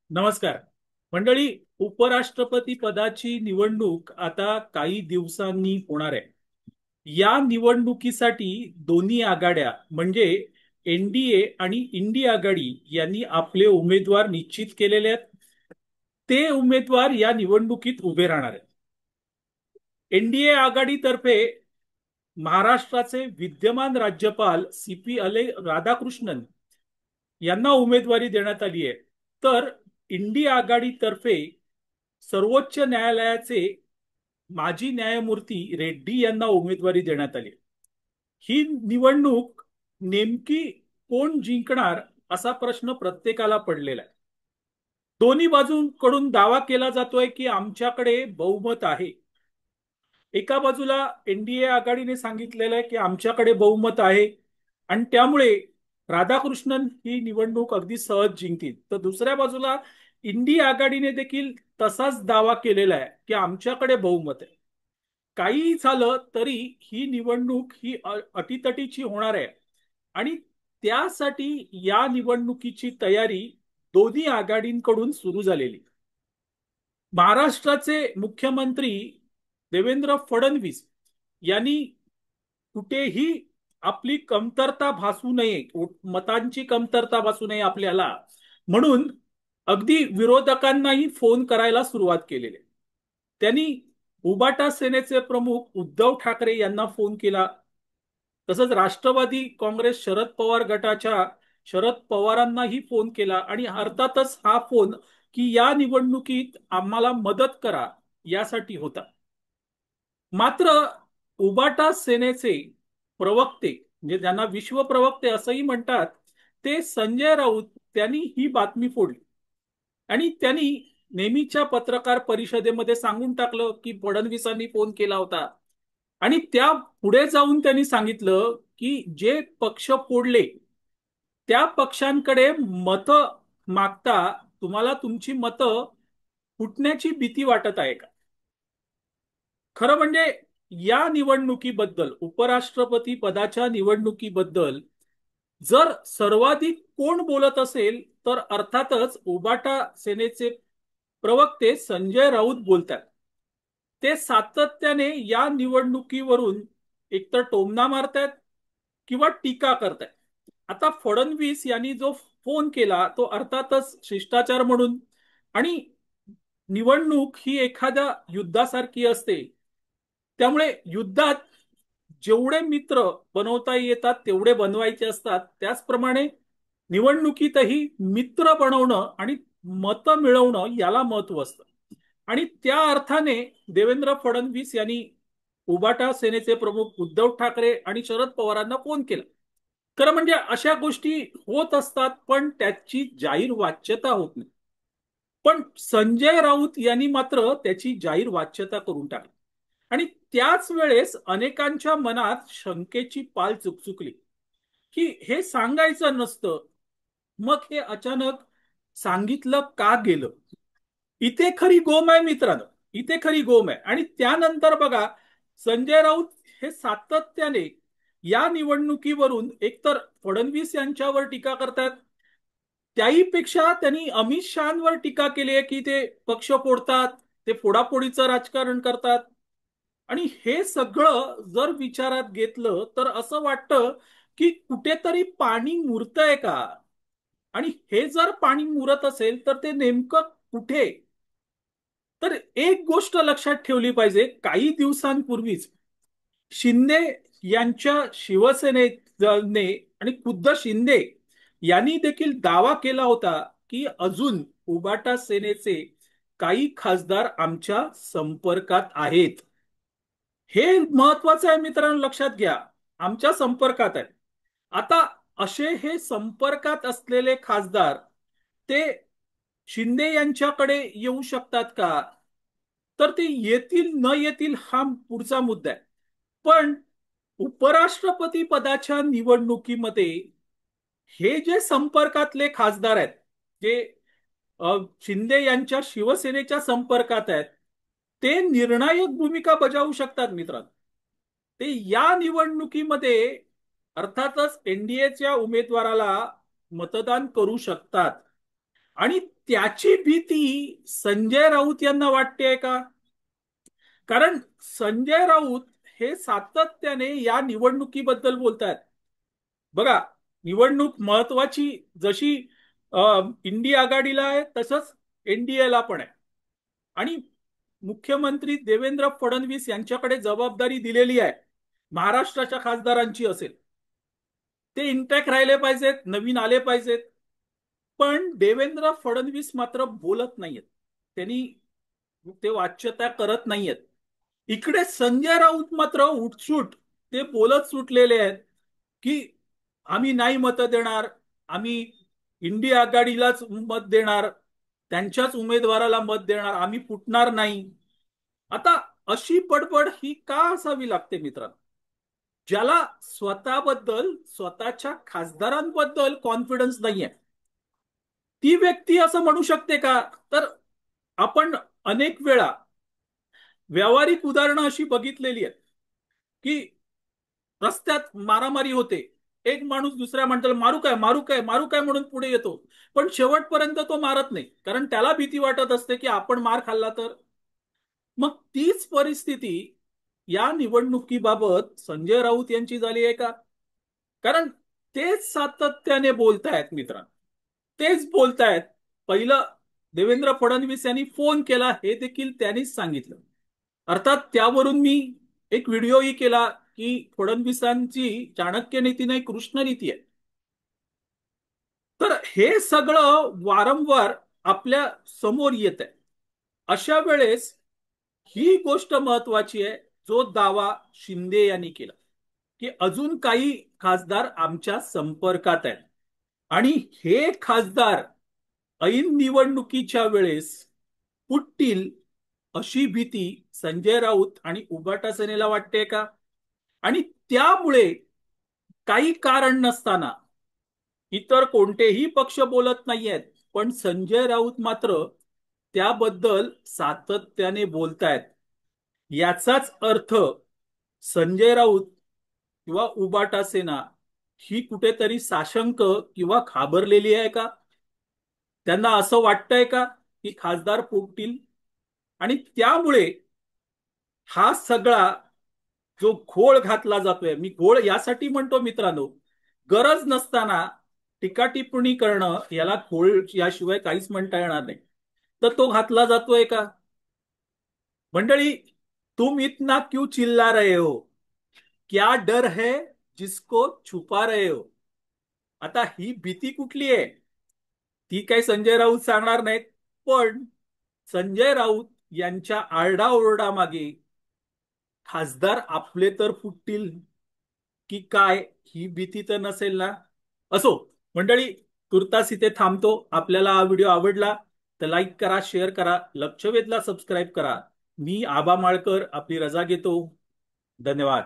नमस्कार मंडळी. उपराष्ट्रपती पदाची निवडणूक आता काही दिवसांनी होणार आहे. या निवडणुकीसाठी दोन्ही आघाड्या म्हणजे एनडीए आणि इंडी आघाडी यांनी आपले उमेदवार निश्चित केलेले आहेत. ते उमेदवार या निवडणुकीत उभे राहणार आहेत. एनडीए आघाडीतर्फे महाराष्ट्राचे विद्यमान राज्यपाल CP राधाकृष्णन यांना उमेदवारी देण्यात आली आहे. तर इंडी आघाडीतर्फे सर्वोच्च न्यायालयाचे माजी न्यायमूर्ती रेड्डी यांना उमेदवारी देण्यात आली. ही निवडणूक नेमकी कोण जिंकणार असा प्रश्न प्रत्येकाला पडलेला आहे. दोन्ही बाजूंकडून दावा केला जातोय की आमच्याकडे बहुमत आहे. एका बाजूला एनडीए आघाडीने सांगितलेलं आहे की आमच्याकडे बहुमत आहे आणि त्यामुळे राधाकृष्णन ही निवडणूक अगदी सहज जिंकतील. तर दुसऱ्या बाजूला इंडी आघाडीने देखील तसाच दावा केलेला आहे की आमच्याकडे बहुमत आहे. काही झालं तरी ही निवडणूक ही अटीतटीची होणार आहे आणि त्यासाठी या निवडणुकीची तयारी दोन्ही आघाडींकडून सुरू झालेली. महाराष्ट्राचे मुख्यमंत्री देवेंद्र फडणवीस यांनी कुठेही आपली कमतरता भासू नये, मतांची कमतरता भासू नये आपल्याला, म्हणून अगदी विरोधकांनाही फोन करायला सुरुवात केलेली आहे. त्यांनी उबाटा सेनेचे प्रमुख उद्धव ठाकरे यांना फोन केला. तसंच राष्ट्रवादी काँग्रेस शरद पवार गटाच्या शरद पवारांनाही फोन केला आणि अर्थातच हा फोन की या निवडणुकीत आम्हाला मदत करा यासाठी होता. मात्र उबाटा सेनेचे प्रवक्ते म्हणजे ज्यांना विश्व प्रवक्ते असंही म्हणतात ते संजय राऊत त्यांनी ही बातमी फोडली आणि त्यांनी नेहमीच्या पत्रकार परिषदेमध्ये सांगून टाकलं की फडणवीसांनी फोन केला होता आणि त्या पुढे जाऊन त्यांनी सांगितलं की जे पक्ष फोडले त्या पक्षांकडे मत मागता तुम्हाला तुमची मतं फुटण्याची भीती वाटत आहे का? खरं म्हणजे या निवडणुकीबद्दल, उपराष्ट्रपती पदाच्या निवडणुकीबद्दल जर सर्वाधिक कोण बोलत असेल तर अर्थातच उबाटा सेनेचे प्रवक्ते संजय राऊत बोलतात. ते सातत्याने या निवडणुकीवरून एकतर टोमणा मारतायत किंवा टीका करतायत. आता फडणवीस यांनी जो फोन केला तो अर्थातच शिष्टाचार म्हणून, आणि निवडणूक ही एखाद्या युद्धासारखी असते. त्यामुळे युद्धात जेवढे मित्र बनवता येतात तेवढे बनवायचे असतात. त्याचप्रमाणे निवडणुकीतही मित्र बनवणं आणि मतं मिळवणं याला महत्व असतं. आणि त्या अर्थाने देवेंद्र फडणवीस यांनी उबाटा सेनेचे प्रमुख उद्धव ठाकरे आणि शरद पवारांना फोन केला. खरं म्हणजे अशा गोष्टी होत असतात पण त्याची जाहीर वाच्यता होत नाही. पण संजय राऊत यांनी मात्र त्याची जाहीर वाच्यता करून टाकली आणि त्याच वेळेस अनेकांच्या मनात शंकेची पाल चुकचुकली की हे सांगायचं नसतं, मग हे अचानक सांगितलं का गेलं. इथे खरी गोम आहे मित्रांनो, इथे खरी गोम आहे. आणि त्यानंतर बघा, संजय राऊत हे सातत्याने या निवडणुकीवरून एकतर फडणवीस यांच्यावर टीका करतात, त्याहीपेक्षा त्यांनी अमित शहावर टीका केली आहे की ते पक्ष फोडतात, ते फोडाफोडीचं राजकारण करतात. आणि हे सगळं जर विचारात घेतलं तर असं वाटतं की कुठेतरी पाणी मुरतंय का, आणि हे जर पाणी मुरत असेल तर ते नेमकं कुठे. तर एक गोष्ट लक्षात ठेवली पाहिजे, काही दिवसांपूर्वीच शिंदे यांच्या शिवसेनेने आणि खुद्द शिंदे यांनी देखील दावा केला होता की अजून उबाटा सेनेचे काही खासदार आमच्या संपर्कात आहेत. हे महत्वाचं आहे मित्रांनो, लक्षात घ्या, आमच्या संपर्कात आहे. आता असे हे संपर्कात असलेले खासदार ते शिंदे यांच्याकडे येऊ शकतात का? तर ते येतील न येतील हा पुढचा मुद्दा आहे. पण उपराष्ट्रपती पदाच्या निवडणुकीमध्ये हे जे संपर्कातले खासदार आहेत, जे शिंदे यांच्या शिवसेनेच्या संपर्कात आहेत, ते निर्णायक भूमिका बजावू शकतात मित्रांनो. ते या निवडणुकीमध्ये अर्थातच एनडीएच्या उमेदवाराला मतदान करू शकतात आणि त्याची भीती संजय राऊत यांना वाटते का? कारण संजय राऊत हे सातत्याने या निवडणुकीबद्दल बोलतात. बघा, निवडणूक महत्वाची जशी इंडिया आघाडीला आहे तसंच एनडीएला पण आहे. आणि मुख्यमंत्री देवेंद्र फडणवीस यांच्याकडे जबाबदारी दिलेली आहे. महाराष्ट्राच्या खासदारांची असेल, ते इंटॅक्ट राहिले पाहिजेत, नवीन आले पाहिजेत. पण देवेंद्र फडणवीस मात्र बोलत नाहीयेत. त्यांनी ते वाच्यता करत नाहीयेत. इकडे संजय राऊत मात्र उठसूट ते बोलत सुटलेले आहेत की आम्ही नाही मत देणार, आम्ही इंडिया आघाडीलाच मत देणार, त्यांच्याच उमेदवाराला मत देणार, आम्ही फुटणार नाही. आता अशी बडबड ही का असावी लागते मित्रांनो? ज्याला स्वतःबद्दल, स्वतःच्या खासदारांबद्दल कॉन्फिडन्स नाहीये, ती व्यक्ती असं म्हणू शकते का? तर आपण अनेक वेळा व्यावहारिक उदाहरणं अशी बघितलेली आहेत की रस्त्यात मारामारी होते, एक माणूस दुसऱ्या माणसाला मारू काय मारू काय मारू काय म्हणून पुढे येतो, पण शेवटपर्यंत तो मारत नाही, कारण त्याला भीती वाटत असते की आपण मार खाल्ला तर. मग तीच परिस्थिती या निवडणुकीबाबत संजय राऊत यांची झाली आहे का? कारण तेच सातत्याने बोलतायत मित्रांनो, तेच बोलतायत. पहिलं देवेंद्र फडणवीस यांनी फोन केला हे देखील त्यांनीच सांगितलं. अर्थात त्यावरून मी एक व्हिडिओही केला की फडणवीसांची चाणक्य नीती नाही, कृष्ण नीती आहे. तर हे सगळं वारंवार आपल्या समोर येत आहे. अशा वेळेस ही गोष्ट महत्वाची आहे, जो दावा शिंदे यांनी केला की अजून काही खासदार आमच्या संपर्कात आहेत आणि हे खासदार ऐन निवडणुकीच्या वेळेस फुटतील, अशी भीती संजय राऊत आणि उभाटा सेनेला वाटते का? आणि त्यामुळे काही कारण नसताना इतर कोणतेही पक्ष बोलत नाहीयेत, पण संजय राऊत मात्र त्याबद्दल सातत्याने बोलतायत. याचाच अर्थ संजय राऊत किंवा उबाटा सेना ही कुठेतरी साशंक किंवा घाबरलेली आहे का? त्यांना असं वाटतंय का की खासदार फुटतील? आणि त्यामुळे हा सगळा जो घोळ घातला जातोय, मी घोळ यासाठी म्हणतो मित्रांनो, गरज नसताना टीका टिप्पणी करणं याला घोळ याशिवाय काहीच म्हणता येणार नाही. तर तो घातला जातोय का? मंडळी, तुम इतना क्यों चिल्ला रहे हो? क्या डर है जिसको छुपा रहे हो? आता ही भीती कुठली आहे? ती काही संजय राऊत सांगणार नाहीत, पण संजय राऊत यांच्या आरडाओरडा मागे खासदार आपले तर फुटतील की काय, ही भीती तर नसेल ना? असो मंडळी, तुर्तास इथे थांबतो. आपल्याला हा व्हिडिओ आवडला तर लाईक करा, शेअर करा, लक्षवेधला सबस्क्राईब करा. मी आबा माळकर आपली रजा घेतो. धन्यवाद.